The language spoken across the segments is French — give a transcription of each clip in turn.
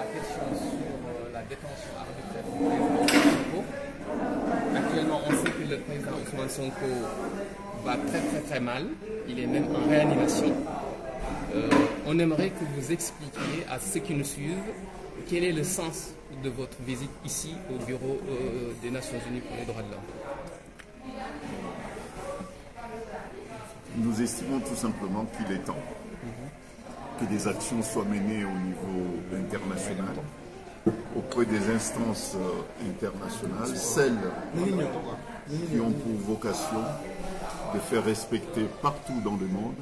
La question sur la détention arbitraire du président Sonko. Actuellement, on sait que le président Ousmane Sonko va très mal. Il est même en réanimation. On aimerait que vous expliquiez à ceux qui nous suivent quel est le sens de votre visite ici au bureau des Nations Unies pour les droits de l'homme. Nous estimons tout simplement qu'il est temps que des actions soient menées au niveau international, auprès des instances internationales, celles qui ont pour vocation de faire respecter partout dans le monde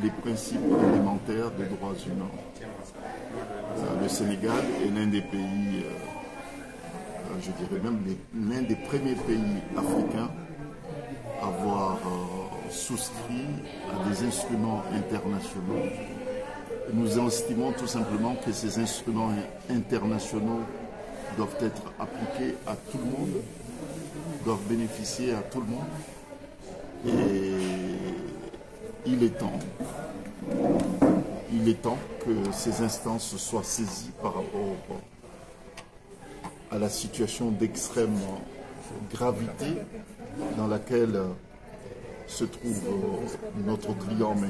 les principes élémentaires des droits humains. Le Sénégal est l'un des pays, je dirais même l'un des premiers pays africains à avoir souscrit à des instruments internationaux. Nous estimons tout simplement que ces instruments internationaux doivent être appliqués à tout le monde, doivent bénéficier à tout le monde. Et il est temps que ces instances soient saisies par rapport à la situation d'extrême gravité dans laquelle se trouve notre client, M.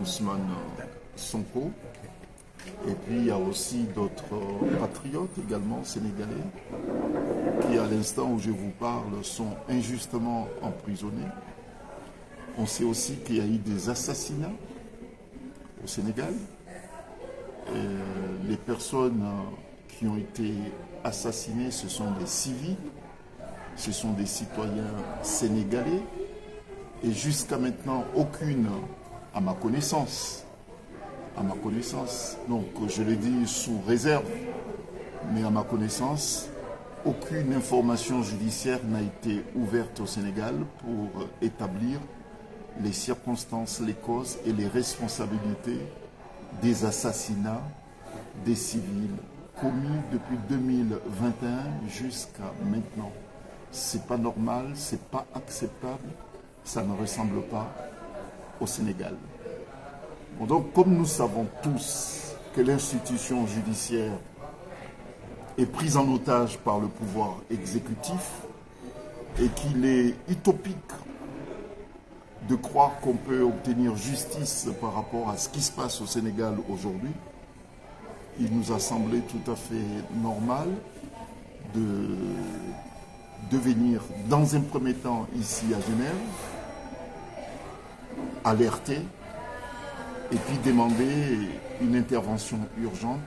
Ousmane Sonko. Et puis il y a aussi d'autres patriotes également sénégalais qui, à l'instant où je vous parle, sont injustement emprisonnés. On sait aussi qu'il y a eu des assassinats au Sénégal. Les personnes qui ont été assassinées, ce sont des civils, ce sont des citoyens sénégalais. Et jusqu'à maintenant, aucune, à ma connaissance, donc je le dis sous réserve, mais à ma connaissance, aucune information judiciaire n'a été ouverte au Sénégal pour établir les circonstances, les causes et les responsabilités des assassinats des civils commis depuis 2021 jusqu'à maintenant. C'est pas normal, c'est pas acceptable, ça ne ressemble pas au Sénégal. Bon, donc, comme nous savons tous que l'institution judiciaire est prise en otage par le pouvoir exécutif et qu'il est utopique de croire qu'on peut obtenir justice par rapport à ce qui se passe au Sénégal aujourd'hui, il nous a semblé tout à fait normal de venir dans un premier temps ici à Genève, alerter et puis demander une intervention urgente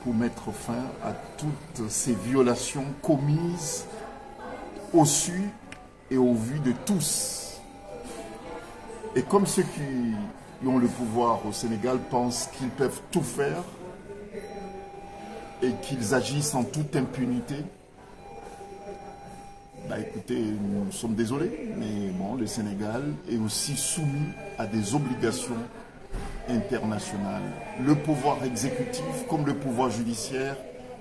pour mettre fin à toutes ces violations commises au su et au vu de tous. Et comme ceux qui ont le pouvoir au Sénégal pensent qu'ils peuvent tout faire et qu'ils agissent en toute impunité, écoutez, nous sommes désolés, mais bon, le Sénégal est aussi soumis à des obligations internationales. Le pouvoir exécutif, comme le pouvoir judiciaire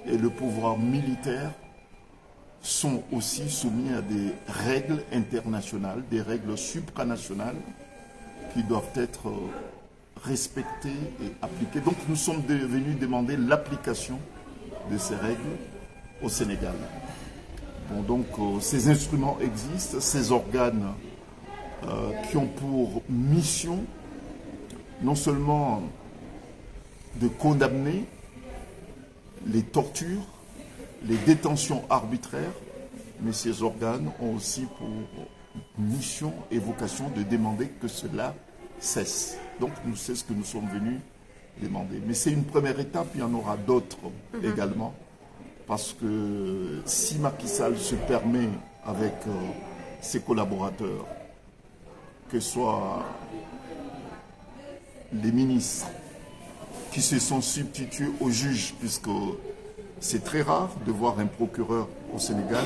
et le pouvoir militaire, sont aussi soumis à des règles internationales, des règles supranationales qui doivent être respectées et appliquées. Donc nous sommes venus demander l'application de ces règles au Sénégal. Bon, donc ces instruments existent, ces organes qui ont pour mission non seulement de condamner les tortures, les détentions arbitraires, mais ces organes ont aussi pour mission et vocation de demander que cela cesse. Donc c'est ce que nous sommes venus demander. Mais c'est une première étape, il y en aura d'autres également. Parce que si Macky Sall se permet avec ses collaborateurs, que ce soit les ministres qui se sont substitués aux juges, puisque c'est très rare de voir un procureur au Sénégal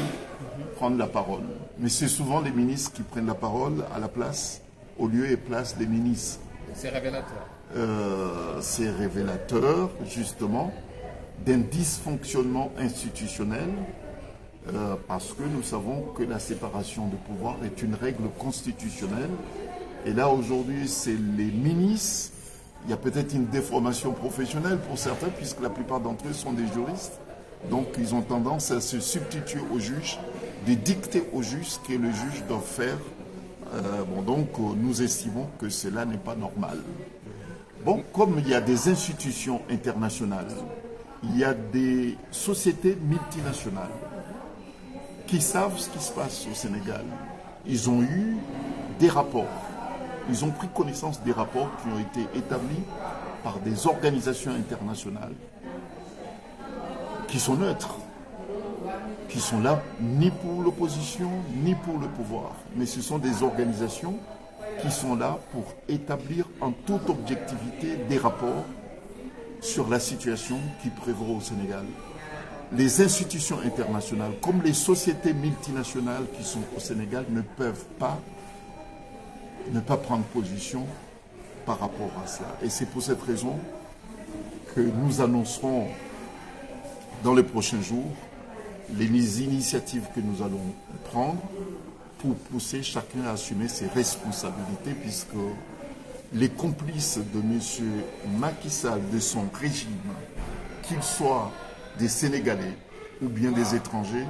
prendre la parole. Mais c'est souvent les ministres qui prennent la parole à la place, au lieu et place des ministres. C'est révélateur. C'est révélateur, justement, d'un dysfonctionnement institutionnel, parce que nous savons que la séparation de pouvoir est une règle constitutionnelle. Et là, aujourd'hui, c'est les ministres Il y a peut-être une déformation professionnelle pour certains, puisque la plupart d'entre eux sont des juristes. Donc ils ont tendance à se substituer au juge, de dicter au juge ce que le juge doit faire. Nous estimons que cela n'est pas normal. Bon, comme il y a des institutions internationales, il y a des sociétés multinationales qui savent ce qui se passe au Sénégal. Ils ont eu des rapports. Ils ont pris connaissance des rapports qui ont été établis par des organisations internationales qui sont neutres, qui sont là ni pour l'opposition, ni pour le pouvoir. Mais ce sont des organisations qui sont là pour établir en toute objectivité des rapports sur la situation qui prévaut au Sénégal. Les institutions internationales, comme les sociétés multinationales qui sont au Sénégal, ne peuvent pas ne pas prendre position par rapport à cela. Et c'est pour cette raison que nous annoncerons dans les prochains jours les initiatives que nous allons prendre pour pousser chacun à assumer ses responsabilités, puisque les complices de M. Macky Sall, de son régime, qu'ils soient des Sénégalais ou bien des étrangers,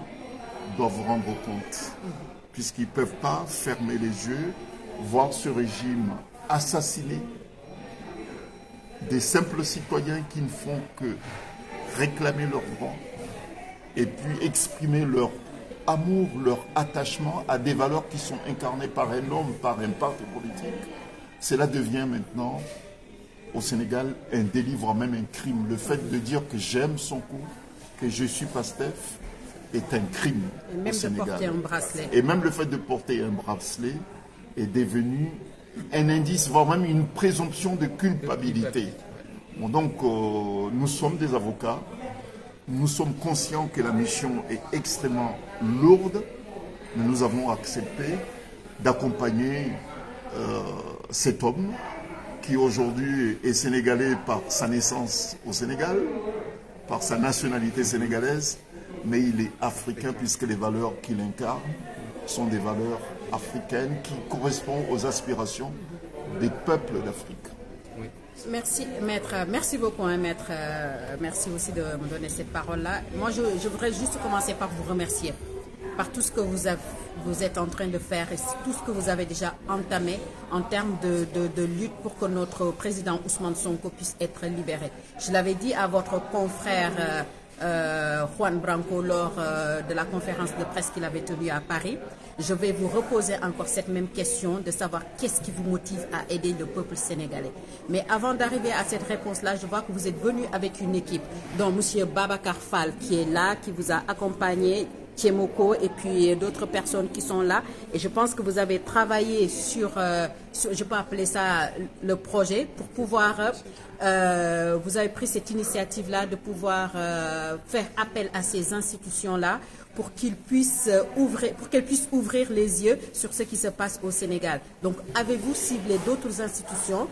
doivent rendre compte, puisqu'ils ne peuvent pas fermer les yeux, voir ce régime assassiner des simples citoyens qui ne font que réclamer leurs droits et puis exprimer leur amour, leur attachement à des valeurs qui sont incarnées par un homme, par un parti politique. Cela devient maintenant, au Sénégal, un délit, voire même un crime. Le fait de dire que j'aime Sonko, que je suis Pastef, est un crime au Sénégal. Porter un bracelet. Et même le fait de porter un bracelet est devenu un indice, voire même une présomption de culpabilité. Bon, donc, nous sommes des avocats. Nous sommes conscients que la mission est extrêmement lourde, mais nous avons accepté d'accompagner cet homme qui aujourd'hui est sénégalais par sa naissance au Sénégal, par sa nationalité sénégalaise, mais il est africain puisque les valeurs qu'il incarne sont des valeurs africaines qui correspondent aux aspirations des peuples d'Afrique. Merci, maître. Merci beaucoup, hein, maître. Merci aussi de me donner cette parole-là. Moi, je voudrais juste commencer par vous remercier par tout ce que vous êtes en train de faire et tout ce que vous avez déjà entamé en termes de lutte pour que notre président Ousmane Sonko puisse être libéré. Je l'avais dit à votre confrère Juan Branco lors de la conférence de presse qu'il avait tenue à Paris. Je vais vous reposer encore cette même question de savoir qu'est-ce qui vous motive à aider le peuple sénégalais. Mais avant d'arriver à cette réponse-là, je vois que vous êtes venu avec une équipe, dont M. Babacar Fall qui est là, qui vous a accompagné, Tiemoko et puis d'autres personnes qui sont là. Et je pense que vous avez travaillé sur je peux appeler ça le projet, pour pouvoir, vous avez pris cette initiative-là de pouvoir faire appel à ces institutions-là pour qu'elles puissent ouvrir les yeux sur ce qui se passe au Sénégal. Donc, avez-vous ciblé d'autres institutions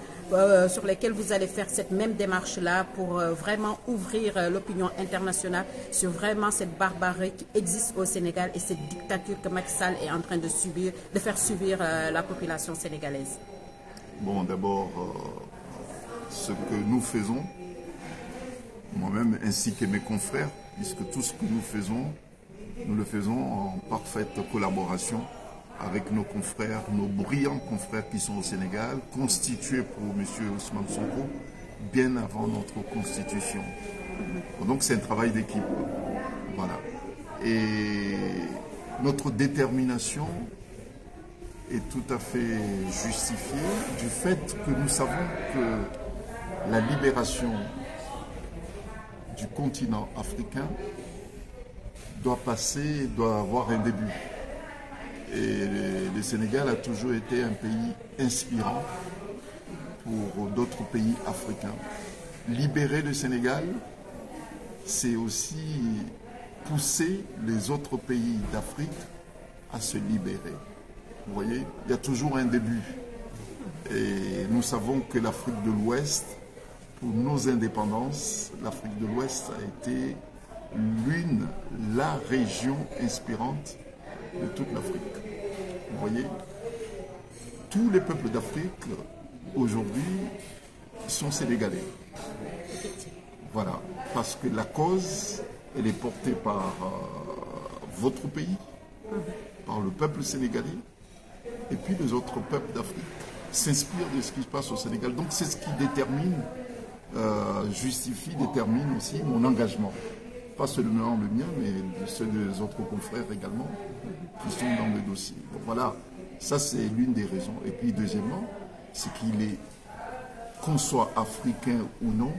sur lesquelles vous allez faire cette même démarche-là pour vraiment ouvrir l'opinion internationale sur vraiment cette barbarie qui existe au Sénégal et cette dictature que Macky Sall est en train de faire subir la population sénégalaise? Bon, d'abord, ce que nous faisons, moi-même ainsi que mes confrères, puisque tout ce que nous faisons, nous le faisons en parfaite collaboration avec nos confrères, nos brillants confrères qui sont au Sénégal, constitués pour M. Ousmane Sonko bien avant notre constitution. Donc c'est un travail d'équipe. Voilà. Et notre détermination est tout à fait justifiée du fait que nous savons que la libération du continent africain doit avoir un début. Et le Sénégal a toujours été un pays inspirant pour d'autres pays africains. Libérer le Sénégal, c'est aussi pousser les autres pays d'Afrique à se libérer. Vous voyez, il y a toujours un début. Et nous savons que l'Afrique de l'Ouest, pour nos indépendances, l'Afrique de l'Ouest a été la région inspirante de toute l'Afrique. Vous voyez, tous les peuples d'Afrique aujourd'hui sont sénégalais. Voilà, parce que la cause, elle est portée par votre pays, par le peuple sénégalais, et puis les autres peuples d'Afrique s'inspirent de ce qui se passe au Sénégal. Donc c'est ce qui détermine, détermine aussi mon engagement. Pas seulement le mien, mais ceux des autres confrères également, qui sont dans le dossier. Donc voilà, ça c'est l'une des raisons. Et puis deuxièmement, c'est qu'il est, qu'on soit africain ou non,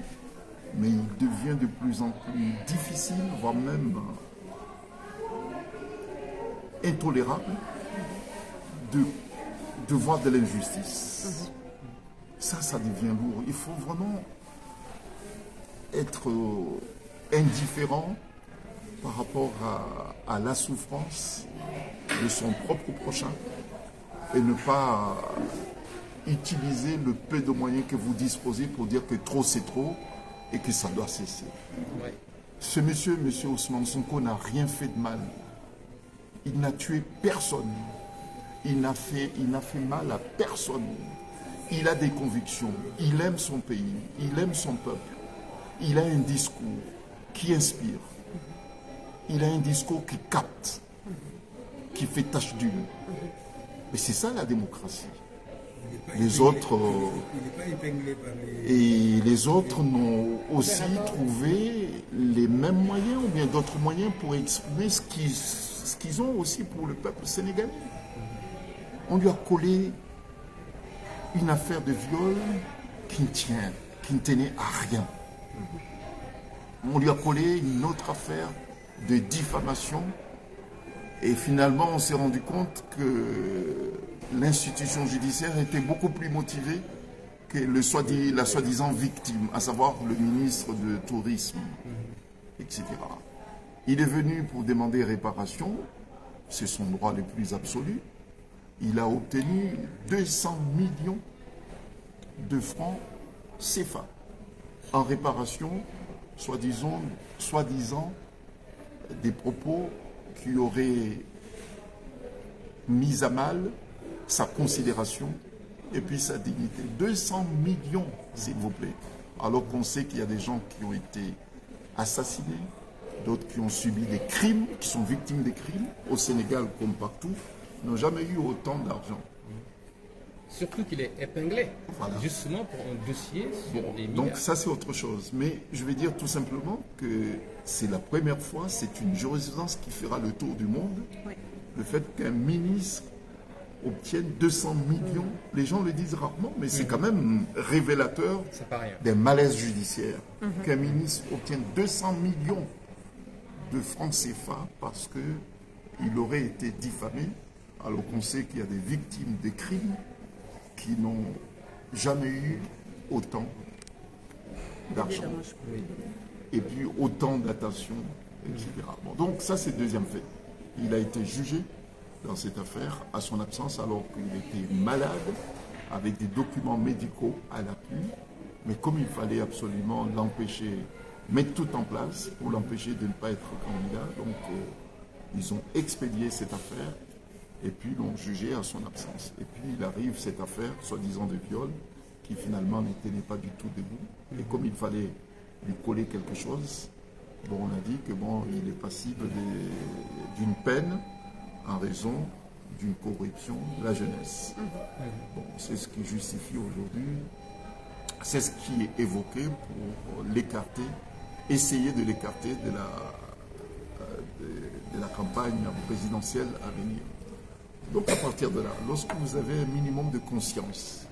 mais il devient de plus en plus difficile, voire même intolérable, de voir de l'injustice. Ça devient lourd. Il faut vraiment être indifférent par rapport à la souffrance de son propre prochain et ne pas utiliser le peu de moyens que vous disposez pour dire que trop c'est trop et que ça doit cesser. Ouais. Ce monsieur Ousmane Sonko n'a rien fait de mal. Il n'a tué personne. Il n'a fait mal à personne. Il a des convictions. Il aime son pays. Il aime son peuple. Il a un discours qui inspire. Il a un discours qui capte, qui fait tache d'huile. Mais c'est ça la démocratie. Les autres, et les autres n'ont aussi trouvé les mêmes moyens ou bien d'autres moyens pour exprimer ce qu'ils ont aussi pour le peuple sénégalais. On lui a collé une affaire de viol qui ne tenait à rien. On lui a collé une autre affaire de diffamation et finalement on s'est rendu compte que l'institution judiciaire était beaucoup plus motivée que la soi-disant victime, à savoir le ministre de Tourisme, etc. Il est venu pour demander réparation, c'est son droit le plus absolu. Il a obtenu 200 millions de francs CFA en réparation, soi-disant des propos qui auraient mis à mal sa considération et puis sa dignité. 200 millions, s'il vous plaît. Alors qu'on sait qu'il y a des gens qui ont été assassinés, d'autres qui ont subi des crimes, qui sont victimes des crimes, au Sénégal comme partout, n'ont jamais eu autant d'argent. Surtout qu'il est épinglé, voilà. Justement pour un dossier sur des milliards. Donc ça c'est autre chose. Mais je vais dire tout simplement que c'est la première fois, c'est une jurisprudence qui fera le tour du monde. Oui. Le fait qu'un ministre obtienne 200 millions, les gens le disent rarement, mais c'est quand même révélateur d'un malaise judiciaire. Qu'un ministre obtienne 200 millions de francs CFA parce qu'il aurait été diffamé, alors qu'on sait qu'il y a des victimes des crimes qui n'ont jamais eu autant d'argent et puis autant d'attention, etc. Bon, donc ça c'est le deuxième fait. Il a été jugé dans cette affaire à son absence alors qu'il était malade avec des documents médicaux à l'appui, mais comme il fallait absolument l'empêcher, mettre tout en place pour l'empêcher de ne pas être candidat, donc ils ont expédié cette affaire et puis l'ont jugé à son absence. Et puis il arrive cette affaire, soi-disant de viol, qui finalement ne tenait pas du tout debout. Et comme il fallait lui coller quelque chose, bon, on a dit que bon, il est passible d'une peine en raison d'une corruption de la jeunesse. Bon, c'est ce qui justifie aujourd'hui, c'est ce qui est évoqué pour l'écarter, essayer de l'écarter de la campagne présidentielle à venir. Donc à partir de là, lorsque vous avez un minimum de conscience,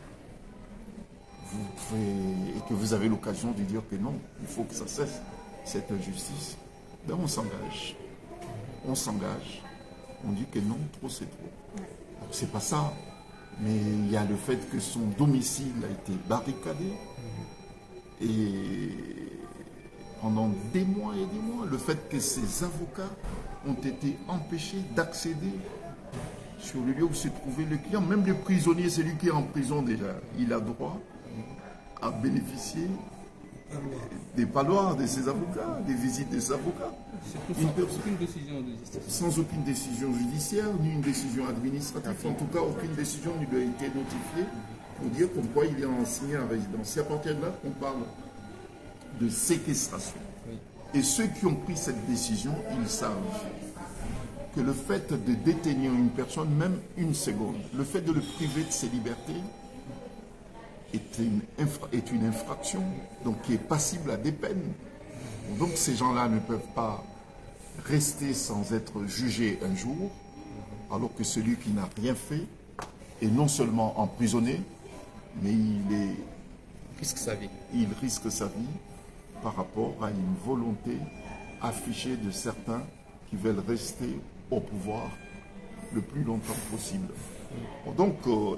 et que vous avez l'occasion de dire que non, il faut que ça cesse, cette injustice, ben on s'engage. On s'engage. On dit que non, trop c'est trop. C'est pas ça. Mais il y a le fait que son domicile a été barricadé. Et pendant des mois et des mois, le fait que ses avocats ont été empêchés d'accéder sur le lieu où se trouvait le client. Même le prisonnier, celui qui est en prison déjà, il a droit à bénéficier des parloirs de ses avocats, des visites de ses avocats. Aucune décision de justice. Sans aucune décision judiciaire, ni une décision administrative. En tout cas, aucune décision ne lui a été notifiée pour dire comme quoi il est assigné à résidence. C'est à partir de là qu'on parle de séquestration. Oui. Et ceux qui ont pris cette décision, ils savent que le fait de détenir une personne, même une seconde, le fait de le priver de ses libertés est une infraction, donc qui est passible à des peines. Donc ces gens-là ne peuvent pas rester sans être jugés un jour, alors que celui qui n'a rien fait est non seulement emprisonné, mais il risque sa vie. Il risque sa vie par rapport à une volonté affichée de certains qui veulent rester au pouvoir le plus longtemps possible. Donc,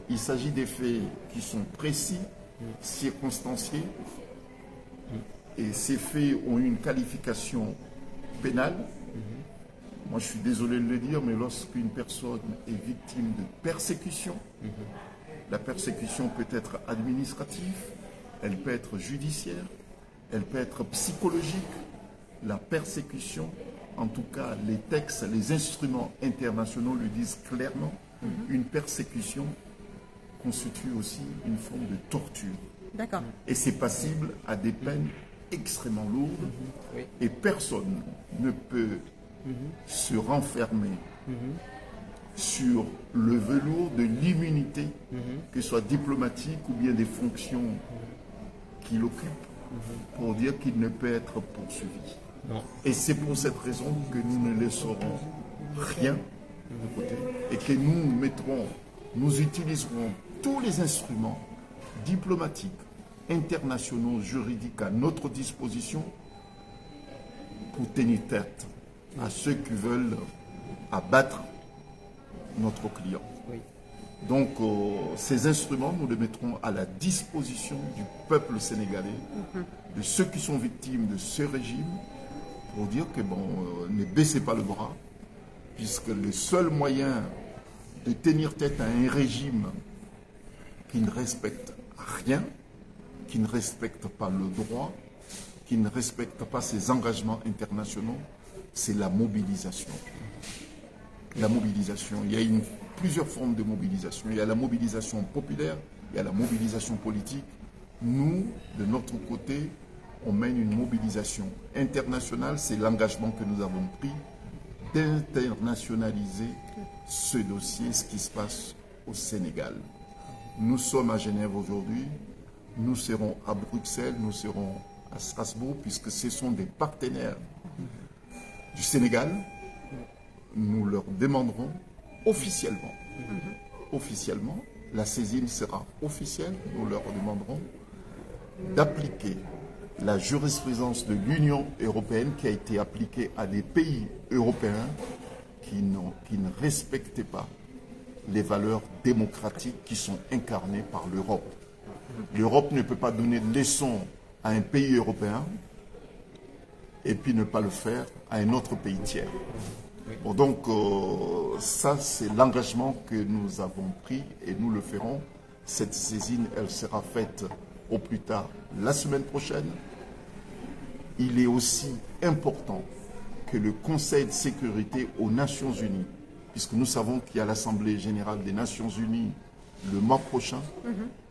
il s'agit des faits qui sont précis, circonstanciés, et ces faits ont une qualification pénale. Moi, je suis désolé de le dire, mais lorsqu'une personne est victime de persécution, la persécution peut être administrative, elle peut être judiciaire, elle peut être psychologique. La persécution, en tout cas, les textes, les instruments internationaux le disent clairement, une persécution constitue aussi une forme de torture. D'accord. Et c'est passible à des peines extrêmement lourdes, Oui. et personne ne peut se renfermer sur le velours de l'immunité, que ce soit diplomatique ou bien des fonctions qu'il occupe, pour dire qu'il ne peut être poursuivi. Non. Et c'est pour cette raison que nous ne laisserons rien de côté et que nous utiliserons tous les instruments diplomatiques, internationaux, juridiques à notre disposition pour tenir tête à ceux qui veulent abattre notre client. Oui. Donc, ces instruments, nous les mettrons à la disposition du peuple sénégalais, de ceux qui sont victimes de ce régime, pour dire que, ne baissez pas le bras, puisque le seul moyen de tenir tête à un régime qui ne respecte rien, qui ne respecte pas le droit, qui ne respecte pas ses engagements internationaux, c'est la mobilisation. La mobilisation, il y a plusieurs formes de mobilisation. Il y a la mobilisation populaire, il y a la mobilisation politique. Nous, de notre côté, on mène une mobilisation internationale. C'est l'engagement que nous avons pris d'internationaliser ce dossier, ce qui se passe au Sénégal. Nous sommes à Genève aujourd'hui, nous serons à Bruxelles, nous serons à Strasbourg, puisque ce sont des partenaires du Sénégal. Nous leur demanderons officiellement, la saisine sera officielle, nous leur demanderons d'appliquer la jurisprudence de l'Union européenne qui a été appliquée à des pays européens qui ne respectaient pas les valeurs démocratiques qui sont incarnées par l'Europe. L'Europe ne peut pas donner de leçons à un pays européen et puis ne pas le faire à un autre pays tiers. Bon, donc, ça, c'est l'engagement que nous avons pris et nous le ferons. Cette saisine, elle sera faite au plus tard la semaine prochaine. Il est aussi important que le Conseil de sécurité aux Nations Unies, puisque nous savons qu'il y a l'Assemblée générale des Nations Unies le mois prochain,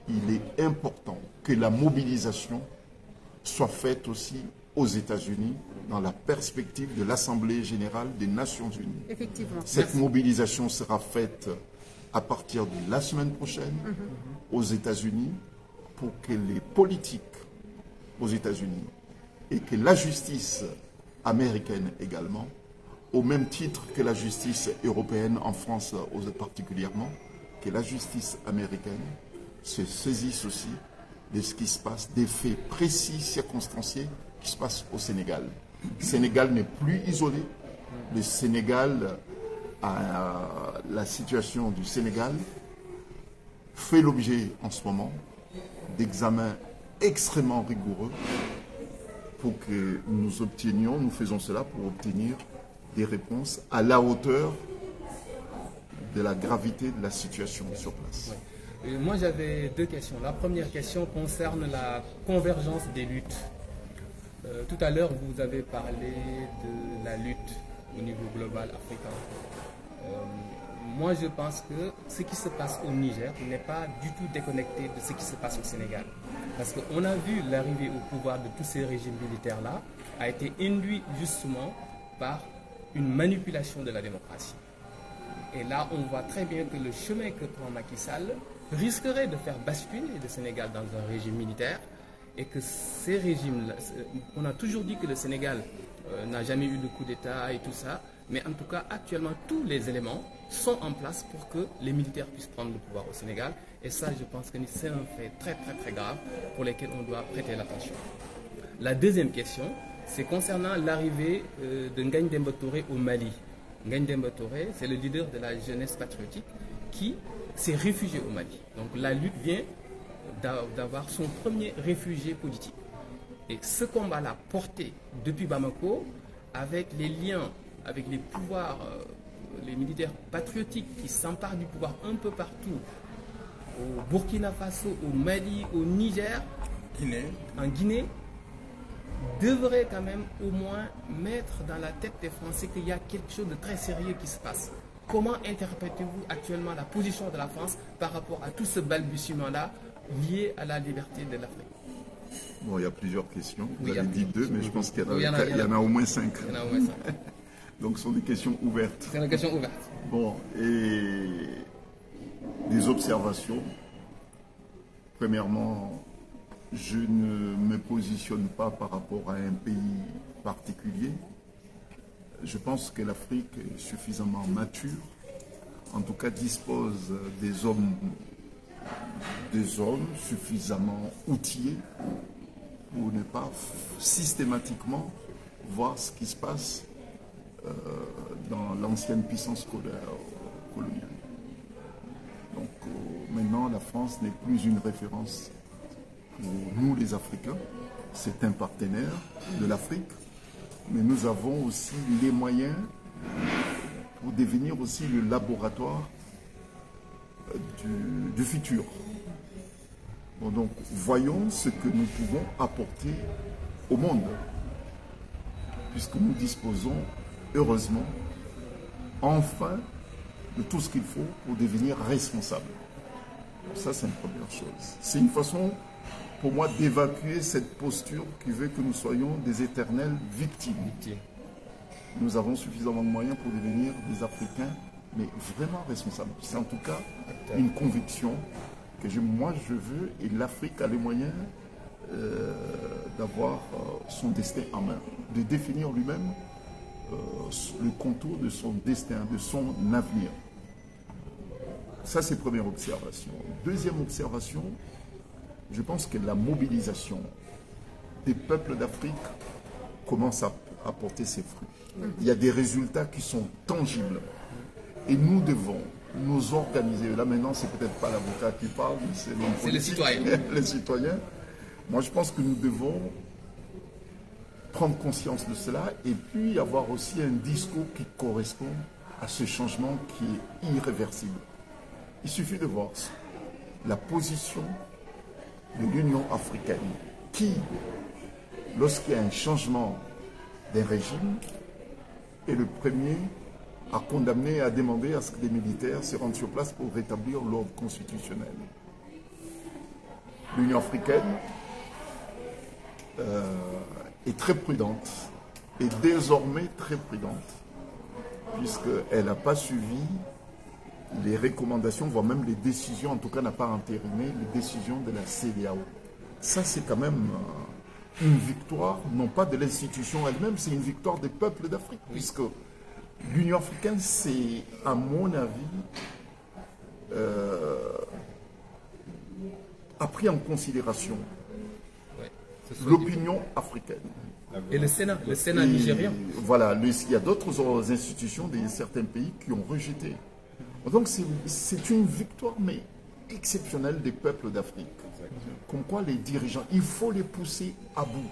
il est important que la mobilisation soit faite aussi aux États-Unis dans la perspective de l'Assemblée générale des Nations Unies. Effectivement. Cette mobilisation sera faite à partir de la semaine prochaine aux États-Unis pour que les politiques aux États-Unis et que la justice américaine également, au même titre que la justice européenne en France particulièrement, que la justice américaine se saisisse aussi de ce qui se passe, des faits précis, circonstanciés qui se passent au Sénégal. Le Sénégal n'est plus isolé. Le Sénégal, la situation du Sénégal fait l'objet en ce moment d'examens extrêmement rigoureux pour que nous faisons cela pour obtenir des réponses à la hauteur de la gravité de la situation sur place. Ouais. Et moi, j'avais deux questions. La première question concerne la convergence des luttes. Tout à l'heure, vous avez parlé de la lutte au niveau global africain. moi je pense que ce qui se passe au Niger n'est pas du tout déconnecté de ce qui se passe au Sénégal. Parce qu'on a vu l'arrivée au pouvoir de tous ces régimes militaires-là a été induit justement par une manipulation de la démocratie. Et là, on voit très bien que le chemin que prend Macky Sall risquerait de faire basculer le Sénégal dans un régime militaire et que ces régimes, on a toujours dit que le Sénégal n'a jamais eu de coup d'État et tout ça, mais en tout cas, actuellement, tous les éléments sont en place pour que les militaires puissent prendre le pouvoir au Sénégal. Et ça, je pense que c'est un fait très, très, très grave pour lequel on doit prêter l'attention. La deuxième question, c'est concernant l'arrivée de Ngagne Demba Touré au Mali. Ngagne Demba Touré, c'est le leader de la jeunesse patriotique qui s'est réfugié au Mali. Donc la lutte vient d'avoir son premier réfugié politique. Et ce combat-là, porté depuis Bamako, avec les liens, avec les pouvoirs, les militaires patriotiques qui s'emparent du pouvoir un peu partout, au Burkina Faso, au Mali, au Niger, en Guinée, devrait quand même au moins mettre dans la tête des Français qu'il y a quelque chose de très sérieux qui se passe. Comment interprétez-vous actuellement la position de la France par rapport à tout ce balbutiement-là lié à la liberté de l'Afrique? Bon, il y a plusieurs questions. Vous Oui, avez dit deux, mais je pense qu'il y, y en a au moins 5. Il y en a au moins 5. Donc, ce sont des questions ouvertes. C'est une question ouverte. Bon, et des observations. Premièrement, je ne me positionne pas par rapport à un pays particulier. Je pense que l'Afrique est suffisamment mature, en tout cas dispose des hommes suffisamment outillés pour ne pas systématiquement voir ce qui se passe dans l'ancienne puissance coloniale. Donc maintenant, la France n'est plus une référence pour nous les Africains. C'est un partenaire de l'Afrique, mais nous avons aussi les moyens pour devenir aussi le laboratoire du futur. Bon, donc voyons ce que nous pouvons apporter au monde, puisque nous disposons heureusement enfin de tout ce qu'il faut pour devenir responsable. Ça, c'est une première chose. C'est une façon pour moi d'évacuer cette posture qui veut que nous soyons des éternelles victimes. Nous avons suffisamment de moyens pour devenir des Africains, mais vraiment responsables. C'est en tout cas une conviction que moi je veux, et l'Afrique a les moyens d'avoir son destin en main, de définir lui-même le contour de son destin, de son avenir. Ça, c'est première observation. Deuxième observation, je pense que la mobilisation des peuples d'Afrique commence à porter ses fruits. Il y a des résultats qui sont tangibles. Et nous devons nous organiser. Là maintenant, c'est peut-être pas l'avocat qui parle, c'est l'homme politique, les citoyens. Les citoyens. Moi, je pense que nous devons prendre conscience de cela et puis avoir aussi un discours qui correspond à ce changement qui est irréversible. Il suffit de voir la position de l'Union africaine qui, lorsqu'il y a un changement d'un régime, est le premier à condamner, à demander à ce que les militaires se rendent sur place pour rétablir l'ordre constitutionnel. L'Union africaine est très prudente, et désormais très prudente, puisqu'elle n'a pas suivi les recommandations, voire même les décisions, en tout cas n'a pas entériné les décisions de la CEDEAO. Ça, c'est quand même une victoire, non pas de l'institution elle-même, c'est une victoire des peuples d'Afrique, puisque l'Union africaine, c'est, à mon avis, a pris en considération l'opinion africaine. Et le Sénat nigérien. Voilà, il y a d'autres institutions de certains pays qui ont rejeté. Donc c'est une victoire, mais exceptionnelle des peuples d'Afrique. Comme quoi les dirigeants, il faut les pousser à bout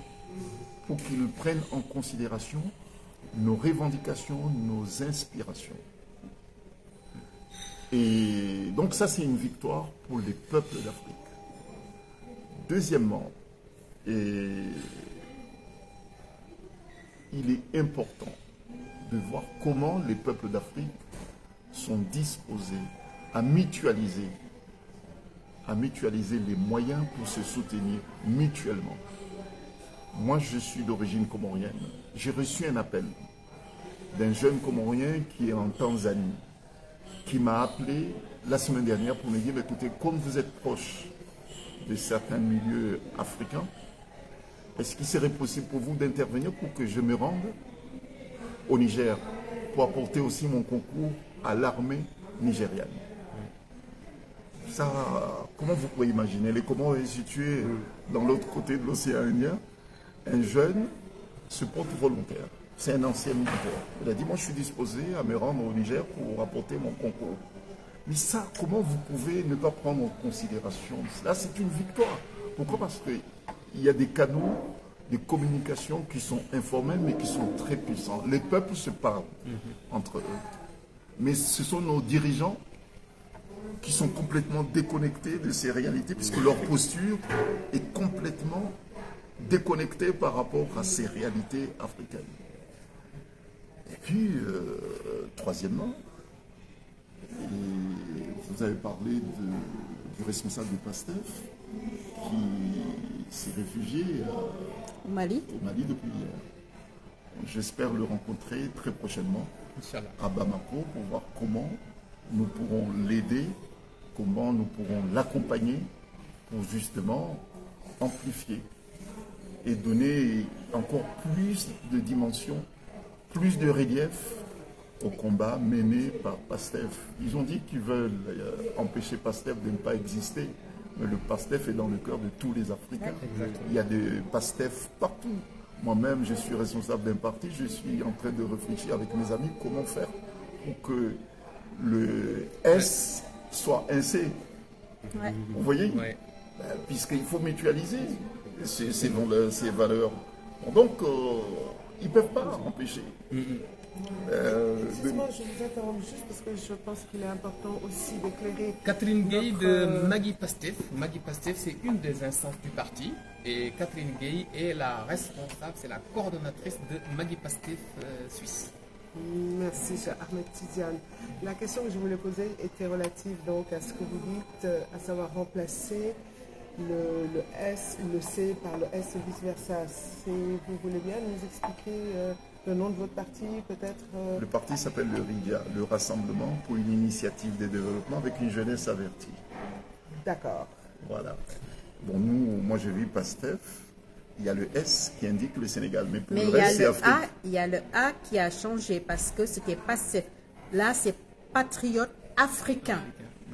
pour qu'ils prennent en considération nos revendications, nos inspirations. Et donc ça, c'est une victoire pour les peuples d'Afrique. Deuxièmement, il est important de voir comment les peuples d'Afrique sont disposés à mutualiser les moyens pour se soutenir mutuellement. Moi, je suis d'origine comorienne. J'ai reçu un appel d'un jeune Comorien qui est en Tanzanie, qui m'a appelé la semaine dernière pour me dire, écoutez, comme vous êtes proche de certains milieux africains, est-ce qu'il serait possible pour vous d'intervenir pour que je me rende au Niger pour apporter aussi mon concours à l'armée nigériane? Ça, comment vous pouvez imaginer? Les Comores est situé dans l'autre côté de l'océan Indien. Un jeune se porte volontaire. C'est un ancien militaire. Il a dit, moi je suis disposé à me rendre au Niger pour apporter mon concours. Mais ça, comment vous pouvez ne pas prendre en considération? Là, c'est une victoire. Pourquoi? Parce qu'il y a des canaux de communication qui sont informels, mais qui sont très puissants. Les peuples se parlent entre eux. Mais ce sont nos dirigeants qui sont complètement déconnectés de ces réalités, puisque leur posture est complètement déconnectée par rapport à ces réalités africaines. Et puis, troisièmement, vous avez parlé du responsable du PASTEF qui s'est réfugié Au Mali depuis hier. J'espère le rencontrer très prochainement à Bamako pour voir comment nous pourrons l'aider, comment nous pourrons l'accompagner pour justement amplifier et donner encore plus de dimension, plus de relief au combat mené par PASTEF. Ils ont dit qu'ils veulent empêcher PASTEF de ne pas exister, mais le PASTEF est dans le cœur de tous les Africains. Il y a des PASTEF partout. Moi-même, je suis responsable d'un parti, je suis en train de réfléchir avec mes amis comment faire pour que le S soit un C. Ouais. Vous voyez? Puisqu'il faut mutualiser ces valeurs. Donc, ils ne peuvent pas empêcher. Excusez-moi, je vous interromps juste parce que je pense qu'il est important aussi d'éclairer. Catherine Gueye de Magui Pastef. Magui Pastef, c'est une des instances du parti. Et Catherine Gueye est la responsable, c'est la coordonnatrice de Magui Pastef Suisse. Merci, cher Ahmed Tidiane. La question que je voulais poser était relative donc à ce que vous dites, à savoir remplacer le S, le C par le S et vice-versa. Vous voulez bien nous expliquer le nom de votre parti, peut-être Le parti s'appelle le RIDIA, le Rassemblement pour une initiative de développement avec une jeunesse avertie. D'accord. Voilà. Bon, moi je vis PASTEF. Il y a le S qui indique le Sénégal, mais pour Mais le reste, c'est Afrique. il y a le A qui a changé parce que c'était pas là, c'est patriote africain.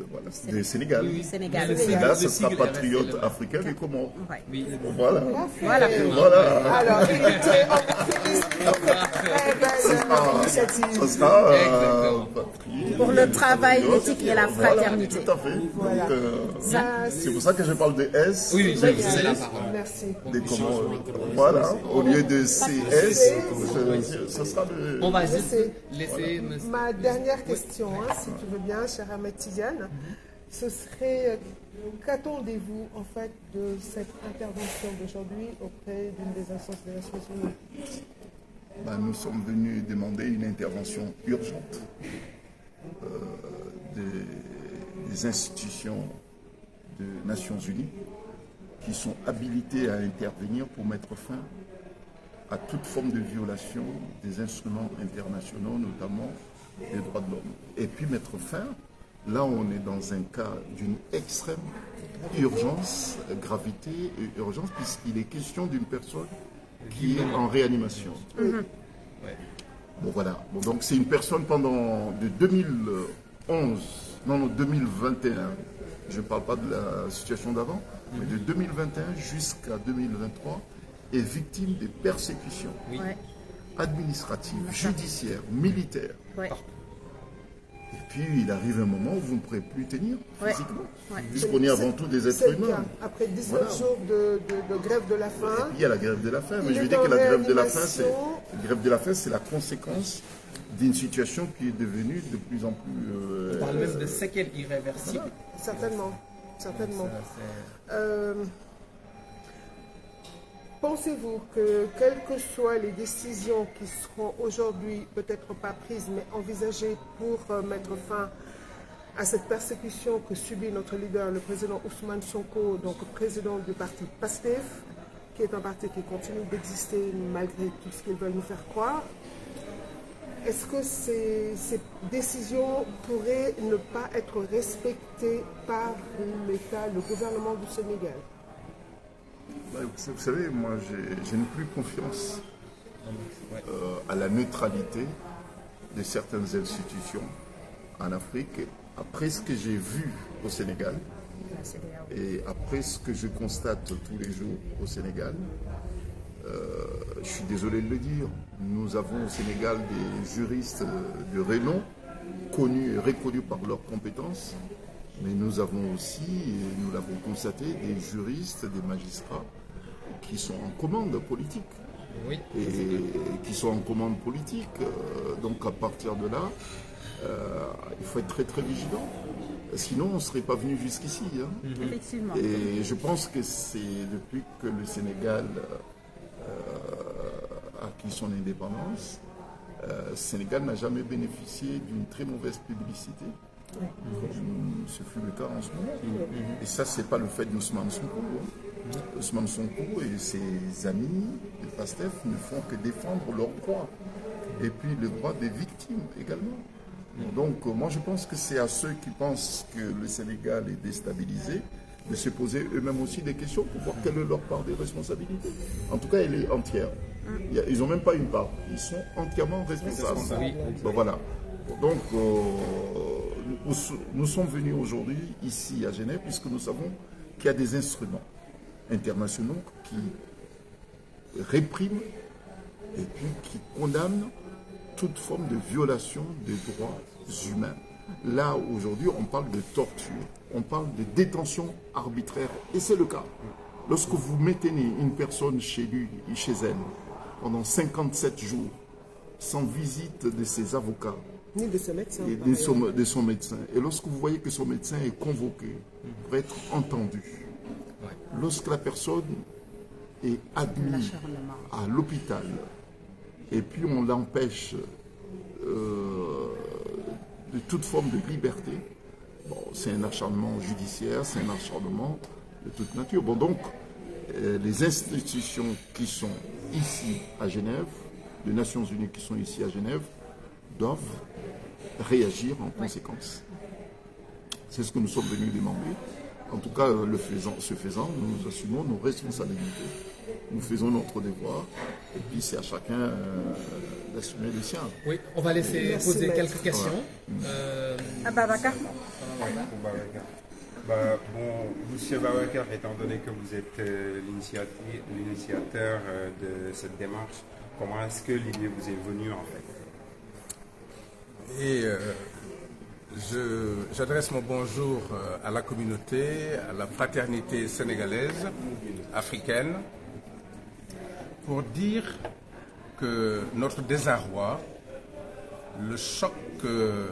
Voilà, du Sénégal. Sénégal. Et là, ce sera sigle patriote RSL. africain des Comores. Ouais. Oui. Voilà. Voilà. Voilà. Alors, il était très belle initiative. Ce sera Exactement. Pour le travail, l'éthique et la fraternité. Voilà, tout à fait. Voilà. Donc, c'est pour ça que je parle de S. Oui, de c'est C, la parole. Merci. des Comores. Voilà. Au lieu de CS, ce sera le. On va juste Laissez. laisser monsieur. Ma dernière question, si tu veux bien, cher Ahmed Tidiane, ce serait qu'attendez-vous en fait de cette intervention d'aujourd'hui auprès d'une des instances des Nations Unies? Nous sommes venus demander une intervention urgente des institutions des Nations Unies qui sont habilitées à intervenir pour mettre fin à toute forme de violation des instruments internationaux, notamment des droits de l'homme. Et puis mettre fin, là on est dans un cas d'une extrême urgence, gravité et urgence, puisqu'il est question d'une personne qui est en réanimation. Bon voilà. Bon, donc c'est une personne de 2021. Je ne parle pas de la situation d'avant, mais de 2021 jusqu'à 2023 est victime des persécutions Ouais. administratives, judiciaires, militaires. Ouais. Et puis il arrive un moment où vous ne pourrez plus tenir Ouais. physiquement, Ouais. puisqu'on est avant tout des êtres C'est le humains. cas. Après 19 Voilà. jours de grève de la Et faim, puis il y a la grève de la faim, mais Il je est veux dire en que la grève de la faim, réanimation. c'est la conséquence d'une situation qui est devenue de plus en plus. On parle même de séquelles irréversibles. certainement. Certainement. Ça, c'est- Pensez-vous que, quelles que soient les décisions qui seront aujourd'hui peut-être pas prises, mais envisagées pour mettre fin à cette persécution que subit notre leader, le président Ousmane Sonko, donc président du parti PASTEF, qui est un parti qui continue d'exister malgré tout ce qu'ils veulent nous faire croire, est-ce que ces décisions pourraient ne pas être respectées par l'État, le gouvernement du Sénégal? Vous savez, moi, je n'ai plus confiance à la neutralité de certaines institutions en Afrique. Après ce que j'ai vu au Sénégal et après ce que je constate tous les jours au Sénégal, je suis désolé de le dire, nous avons au Sénégal des juristes de renom, connus et reconnus par leurs compétences, mais nous avons aussi, et nous l'avons constaté, des juristes, des magistrats qui sont en commande politique. Oui. Et qui sont en commande politique. Donc à partir de là, il faut être très très vigilant. Sinon, on ne serait pas venu jusqu'ici. Hein. Effectivement. Et je pense que c'est depuis que le Sénégal a acquis son indépendance, le Sénégal n'a jamais bénéficié d'une très mauvaise publicité. Comme ce fut le cas en ce moment. Et ça, c'est pas le fait d'Ousmane Sonko. Hein. Ousmane Sonko et ses amis de PASTEF ne font que défendre leurs droits. Et puis le droit des victimes également. Donc moi je pense que c'est à ceux qui pensent que le Sénégal est déstabilisé de se poser eux-mêmes aussi des questions pour voir quelle est leur part des responsabilités. En tout cas, elle est entière. Ils n'ont même pas une part. Ils sont entièrement responsables. Bon, voilà. Donc nous sommes venus aujourd'hui ici à Genève puisque nous savons qu'il y a des instruments internationaux qui répriment et puis qui condamnent toute forme de violation des droits humains. Là, aujourd'hui, on parle de torture, on parle de détention arbitraire, et c'est le cas. Lorsque vous maintenez une personne chez lui, chez elle, pendant 57 jours, sans visite de ses avocats, Ni de ce médecin. et de son médecin, et lorsque vous voyez que son médecin est convoqué pour être entendu, lorsque la personne est admise à l'hôpital, et puis on l'empêche de toute forme de liberté, bon, c'est un acharnement judiciaire, c'est un acharnement de toute nature. Bon, donc, les institutions qui sont ici à Genève, les Nations Unies qui sont ici à Genève, doivent réagir en conséquence. C'est ce que nous sommes venus demander. En tout cas, ce faisant, nous assumons nos responsabilités. Nous faisons notre devoir. Et puis, c'est à chacun d'assumer les siens. Oui, on va laisser poser quelques questions. Babacar. Monsieur Babacar, étant donné que vous êtes l'initiateur de cette démarche, comment est-ce que l'idée vous est venue en fait? Et j'adresse mon bonjour à la communauté, à la fraternité sénégalaise, africaine, pour dire que notre désarroi, le choc que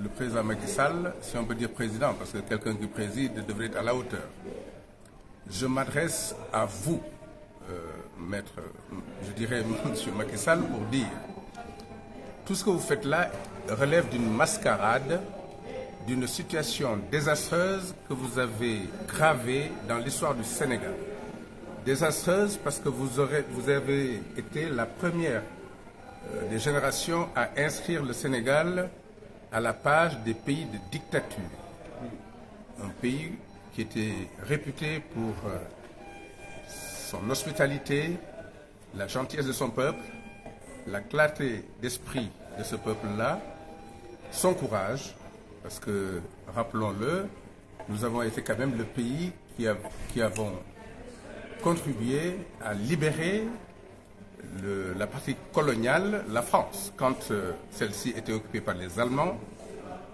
le président Macky Sall, si on peut dire président, parce que quelqu'un qui préside devrait être à la hauteur. Je m'adresse à vous, maître, je dirais monsieur Macky Sall, pour dire tout ce que vous faites là relève d'une mascarade, d'une situation désastreuse que vous avez gravée dans l'histoire du Sénégal. Désastreuse parce que vous avez été la première des générations à inscrire le Sénégal à la page des pays de dictature. Un pays qui était réputé pour son hospitalité, la gentillesse de son peuple, la clarté d'esprit de ce peuple-là, son courage, parce que, rappelons-le, nous avons été quand même le pays qui avons contribué à libérer la partie coloniale, la France. Quand celle-ci était occupée par les Allemands,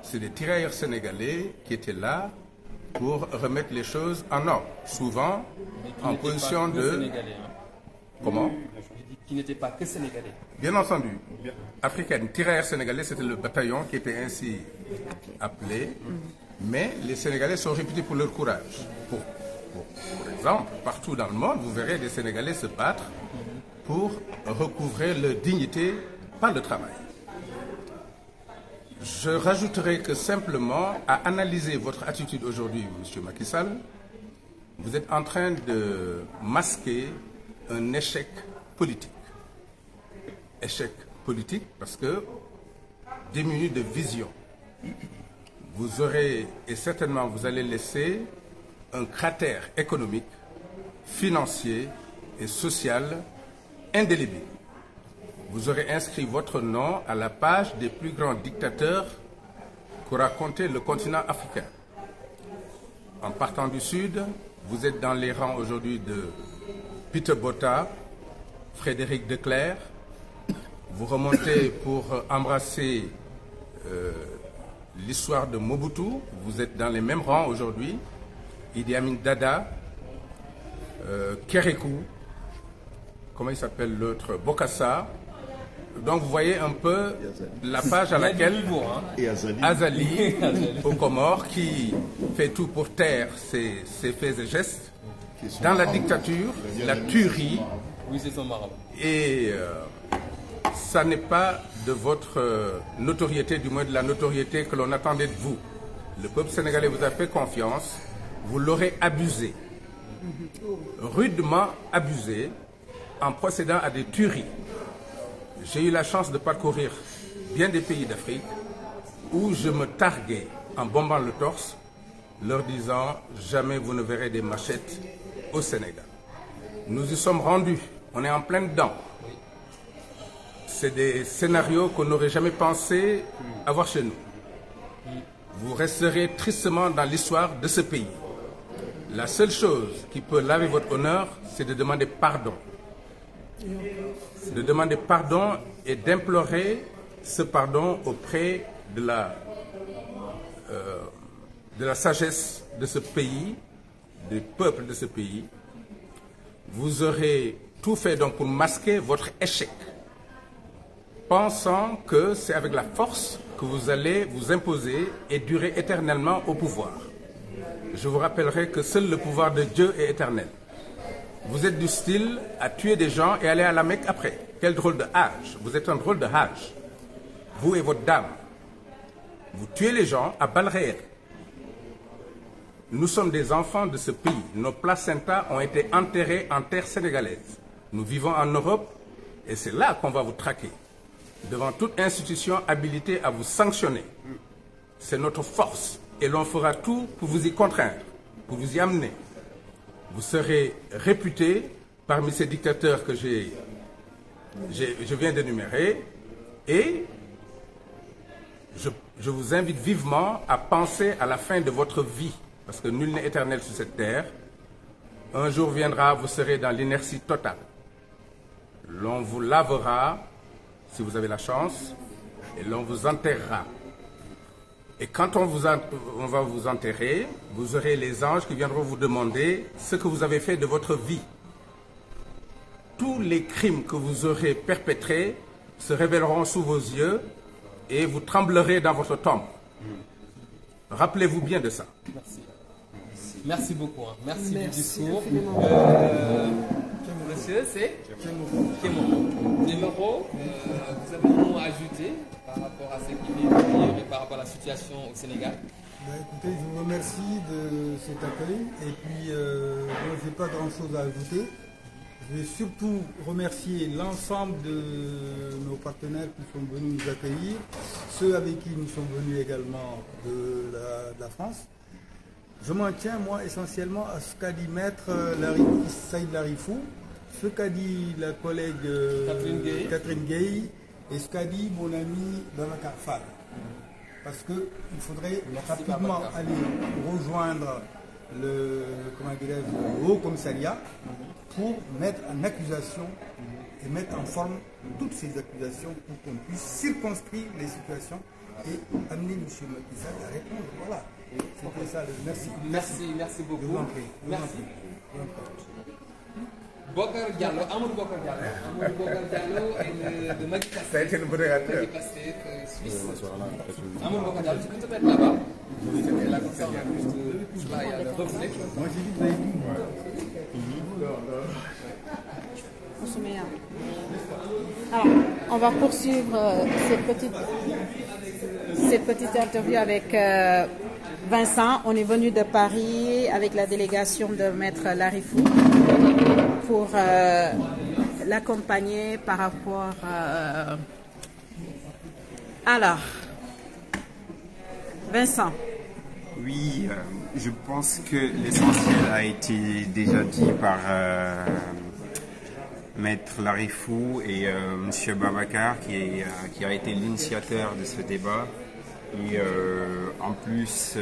c'est des tirailleurs sénégalais qui étaient là pour remettre les choses en ordre, souvent en position de... Comment? Qui n'était pas que sénégalais. Bien entendu. Africaine, tirailleurs sénégalais, c'était le bataillon qui était ainsi appelé. Mais les Sénégalais sont réputés pour leur courage, pour Par exemple, partout dans le monde, vous verrez des Sénégalais se battre pour recouvrer leur dignité par le travail. Je rajouterai que simplement, à analyser votre attitude aujourd'hui, M. Macky Sall, vous êtes en train de masquer un échec politique. Échec politique parce que démuni de vision. Vous aurez, et certainement vous allez laisser, un cratère économique, financier et social indélébile. Vous aurez inscrit votre nom à la page des plus grands dictateurs qu'aura compté le continent africain. En partant du Sud, vous êtes dans les rangs aujourd'hui de Peter Botha, Frédéric de Clercq. Vous remontez pour embrasser l'histoire de Mobutu. Vous êtes dans les mêmes rangs aujourd'hui. Idi Amin Dada, Kérékou, comment il s'appelle l'autre, Bokassa. Donc vous voyez un peu la page à laquelle Azali aux Comores, qui fait tout pour taire ses faits et gestes, dans la dictature, la tuerie, et ça n'est pas de votre notoriété, du moins de la notoriété que l'on attendait de vous. Le peuple sénégalais vous a fait confiance, vous l'aurez abusé, rudement abusé, en procédant à des tueries. J'ai eu la chance de parcourir bien des pays d'Afrique où je me targuais en bombant le torse, leur disant « jamais vous ne verrez des machettes au Sénégal ». Nous y sommes rendus, on est en plein dedans. C'est des scénarios qu'on n'aurait jamais pensé avoir chez nous. Vous resterez tristement dans l'histoire de ce pays. La seule chose qui peut laver votre honneur, c'est de demander pardon. De demander pardon et d'implorer ce pardon auprès de la sagesse de ce pays, du peuple de ce pays. Vous aurez tout fait donc pour masquer votre échec, pensant que c'est avec la force que vous allez vous imposer et durer éternellement au pouvoir. Je vous rappellerai que seul le pouvoir de Dieu est éternel. Vous êtes du style à tuer des gens et aller à la Mecque après. Quel drôle de Hajj. Vous êtes un drôle de Hajj. Vous et votre dame. Vous tuez les gens à balles réelles. Nous sommes des enfants de ce pays. Nos placentas ont été enterrés en terre sénégalaise. Nous vivons en Europe et c'est là qu'on va vous traquer. Devant toute institution habilitée à vous sanctionner. C'est notre force et l'on fera tout pour vous y contraindre, pour vous y amener. Vous serez réputé parmi ces dictateurs que je viens d'énumérer et je vous invite vivement à penser à la fin de votre vie, parce que nul n'est éternel sur cette terre. Un jour viendra, vous serez dans l'inertie totale. L'on vous lavera, si vous avez la chance, et l'on vous enterrera. Et quand on va vous enterrer, vous aurez les anges qui viendront vous demander ce que vous avez fait de votre vie. Tous les crimes que vous aurez perpétrés se révéleront sous vos yeux et vous tremblerez dans votre tombe. Rappelez-vous bien de ça. Merci. Merci beaucoup. Hein. Merci du discours. Monsieur, c'est Kémoro. Numéro, vous avez un mot à ajouter par rapport à ce qui vient de dire et par rapport à la situation au Sénégal? Écoutez, je vous remercie de cet accueil et puis je n'ai pas grand-chose à ajouter. Je vais surtout remercier l'ensemble de nos partenaires qui sont venus nous accueillir, ceux avec qui nous sommes venus également de la France. Je m'en tiens, moi, essentiellement à ce qu'a dit Maître Saïd Larifou, ce qu'a dit la collègue Catherine Gueye et ce qu'a dit mon ami Babacar Fall. Parce qu'il faudrait rapidement aller rejoindre le Haut Commissariat pour mettre en accusation et mettre en forme toutes ces accusations pour qu'on puisse circonscrire les situations et amener M. Macky Sall à répondre. Voilà. C'était ça. Merci. Merci beaucoup. Je vous en prie. Merci. Bokar Diallo, Amadou Bokar Diallo. Amadou Bokar Diallo et de Magui Pastef. Ça a été le modérateur. Magui Pastef, Suisse. Amadou Bokar Diallo, tu peux te mettre là-bas. Et là, comme ça, on a plus de... Là, il y a le reflet. Moi, j'ai dit que vous avez dit. On se met alors, on va poursuivre cette petite interview avec Vincent. On est venu de Paris avec la délégation de Maître Larifou pour l'accompagner par rapport alors, Vincent. Oui, je pense que l'essentiel a été déjà dit par Maître Larifou et Monsieur Babacar qui a été l'initiateur de ce débat. Et en plus,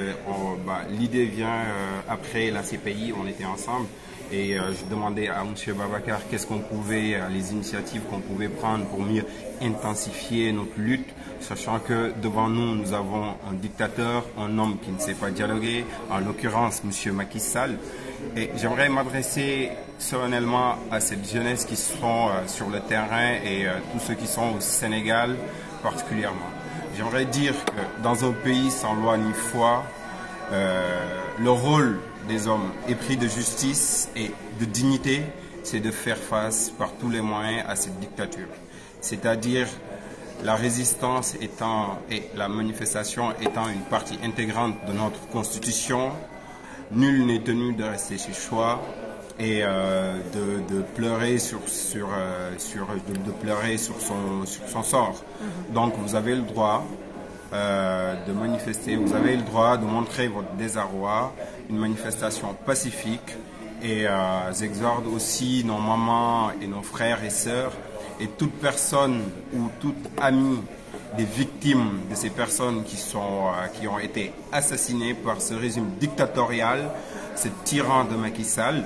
l'idée vient après la CPI, on était ensemble. Et je demandais à M. Babacar qu'est-ce qu'on pouvait, les initiatives qu'on pouvait prendre pour mieux intensifier notre lutte, sachant que devant nous, nous avons un dictateur, un homme qui ne sait pas dialoguer, en l'occurrence M. Macky Sall. Et j'aimerais m'adresser solennellement à cette jeunesse qui sont sur le terrain et tous ceux qui sont au Sénégal particulièrement. J'aimerais dire que dans un pays sans loi ni foi, le rôle des hommes épris de justice et de dignité, c'est de faire face par tous les moyens à cette dictature. C'est-à-dire la résistance étant et la manifestation étant une partie intégrante de notre constitution, nul n'est tenu de rester chez soi et de pleurer sur son sort. Donc vous avez le droit de manifester, vous avez le droit de montrer votre désarroi, une manifestation pacifique, et j'exhorte aussi nos mamans et nos frères et sœurs et toute personne ou toute amie des victimes de ces personnes qui ont été assassinées par ce régime dictatorial, ce tyran de Macky Sall,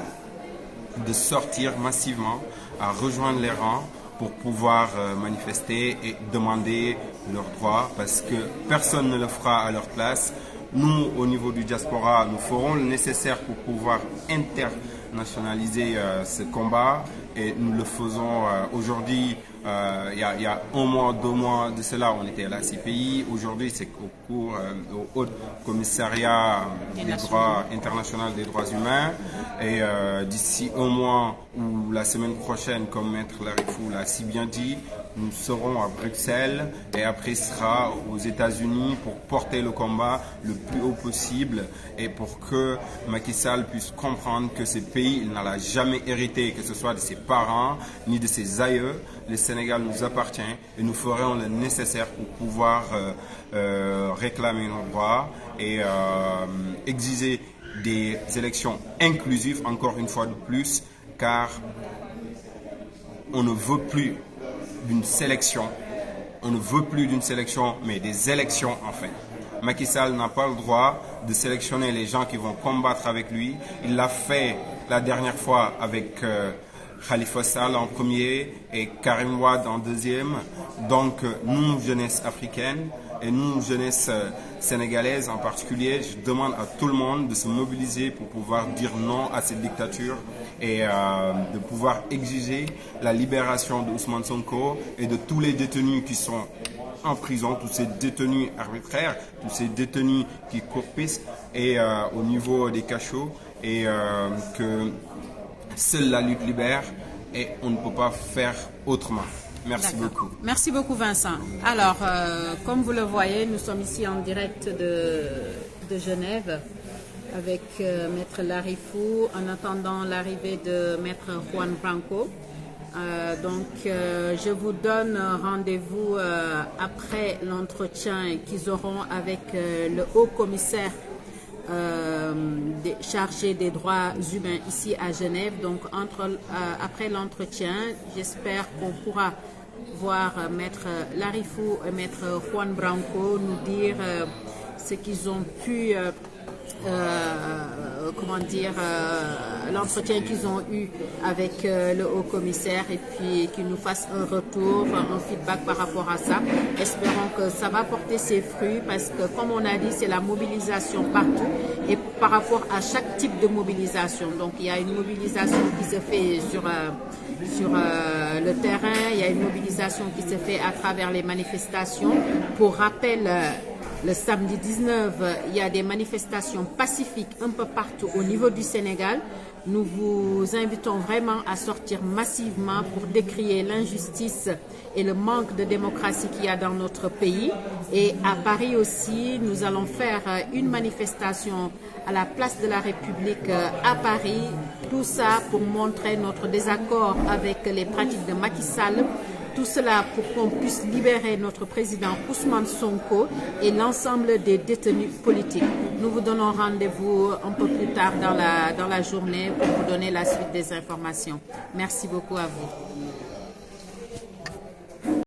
de sortir massivement à rejoindre les rangs pour pouvoir manifester et demander leurs droits, parce que personne ne le fera à leur place. Nous, au niveau du diaspora, nous ferons le nécessaire pour pouvoir internationaliser ce combat, et nous le faisons aujourd'hui. Il y a 1 mois, 2 mois de cela, on était à la CPI. Aujourd'hui, c'est au Haut Commissariat des droits international des droits humains. Et d'ici 1 mois ou la semaine prochaine, comme Maître Larifou l'a si bien dit, nous serons à Bruxelles et après sera aux États-Unis pour porter le combat le plus haut possible et pour que Macky Sall puisse comprendre que ce pays, il n'en a jamais hérité, que ce soit de ses parents ni de ses aïeux. Le Sénégal nous appartient et nous ferons le nécessaire pour pouvoir réclamer nos droits et exiger des élections inclusives, encore une fois de plus, car on ne veut plus d'une sélection, mais des élections en fait. Macky Sall n'a pas le droit de sélectionner les gens qui vont combattre avec lui. Il l'a fait la dernière fois avec Khalifa Sall en premier et Karim Wade en deuxième. Donc nous, jeunesse africaine, et nous, jeunesse sénégalaise en particulier, je demande à tout le monde de se mobiliser pour pouvoir dire non à cette dictature et de pouvoir exiger la libération de Ousmane Sonko et de tous les détenus qui sont en prison, tous ces détenus arbitraires, tous ces détenus qui courpissent et au niveau des cachots, et que seule la lutte libère et on ne peut pas faire autrement. Merci beaucoup. Merci beaucoup Vincent. Alors, comme vous le voyez, nous sommes ici en direct de Genève avec Maître Larifou en attendant l'arrivée de Maître Juan Branco. Je vous donne rendez-vous après l'entretien qu'ils auront avec le haut commissaire chargé des droits humains ici à Genève. Donc après l'entretien, j'espère qu'on pourra voir Maître Larifou et Maître Juan Branco nous dire ce qu'ils ont pu l'entretien qu'ils ont eu avec le haut commissaire et puis qu'ils nous fassent un retour, un feedback par rapport à ça. Espérons que ça va porter ses fruits parce que, comme on a dit, c'est la mobilisation partout et par rapport à chaque type de mobilisation. Donc, il y a une mobilisation qui se fait sur le terrain, il y a une mobilisation qui se fait à travers les manifestations. Pour rappel, le samedi 19, il y a des manifestations pacifiques un peu partout au niveau du Sénégal. Nous vous invitons vraiment à sortir massivement pour décrier l'injustice et le manque de démocratie qu'il y a dans notre pays. Et à Paris aussi, nous allons faire une manifestation à la place de la République à Paris. Tout ça pour montrer notre désaccord avec les pratiques de Macky Sall. Tout cela pour qu'on puisse libérer notre président Ousmane Sonko et l'ensemble des détenus politiques. Nous vous donnons rendez-vous un peu plus tard dans la journée pour vous donner la suite des informations. Merci beaucoup à vous.